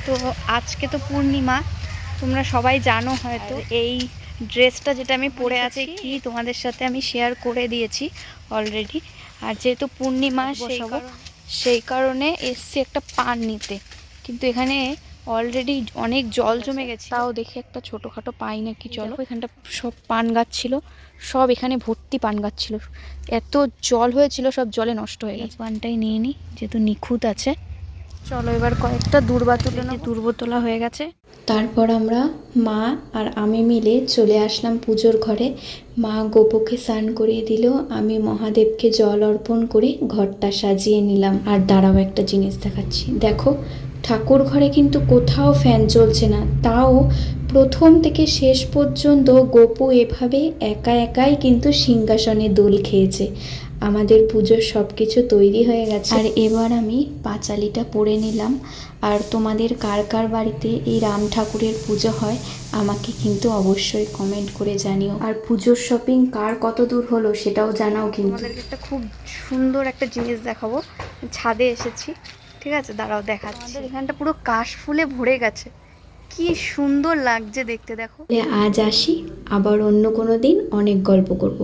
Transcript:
তো আজকে তো পূর্ণিমা, তোমরা সবাই জানো হয়তো। এই ড্রেসটা যেটা আমি পরে আছি কি তোমাদের সাথে আমি শেয়ার করে দিয়েছি অলরেডি। আর যেহেতু পূর্ণিমা সেই কারণে এসছি একটা পান নিতে, কিন্তু এখানে অলরেডি অনেক জল জমে গেছে। তাও দেখি একটা ছোটোখাটো পাই নাকি। চলো, এখানটা সব পান গাছ ছিল, সব এখানে ভর্তি পান গাছ ছিল, এত জল হয়েছিল সব জলে নষ্ট হয়ে গেছে। পানটাই নিয়ে নিই যেহেতু নিখুঁত আছে। চলো এবার কয়েকটা দূর্বা তুলে নেব। দূর্বা তোলা হয়ে গেছে। তারপর আমরা মা আর আমি মিলে চলে আসলাম পুজোর ঘরে। মা গোপুকে স্নান করিয়ে দিল, আমি মহাদেবকে জল অর্পণ করে ঘরটা সাজিয়ে নিলাম। আর দাঁড়াও, একটা জিনিস দেখাচ্ছি, দেখো ঠাকুর ঘরে কিন্তু কোথাও ফ্যান চলছে না, তাও প্রথম থেকে শেষ পর্যন্ত গোপু এভাবে একা একাই কিন্তু সিংহাসনে দোল খেয়েছে। আমাদের পুজোর সব কিছু তৈরি হয়ে গেছে, আর এবার আমি পাঁচালিটা পরে নিলাম। আর তোমাদের কার কার বাড়িতে এই রাম ঠাকুরের পুজো হয় আমাকে কিন্তু অবশ্যই কমেন্ট করে জানিও। আর পুজোর শপিং কার কত দূর হলো সেটাও জানাও কিন্তু। তোমাদেরকে একটা খুব সুন্দর একটা জিনিস দেখাবো। ছাদে এসেছি, ঠিক আছে, দাঁড়াও দেখাচ্ছি। আমাদের এখানটা পুরো কাশ ফুলে ভরে গেছে, কি সুন্দর লাগছে দেখতে, দেখো। আজ আসি, আবার অন্য কোনো দিন অনেক গল্প করব।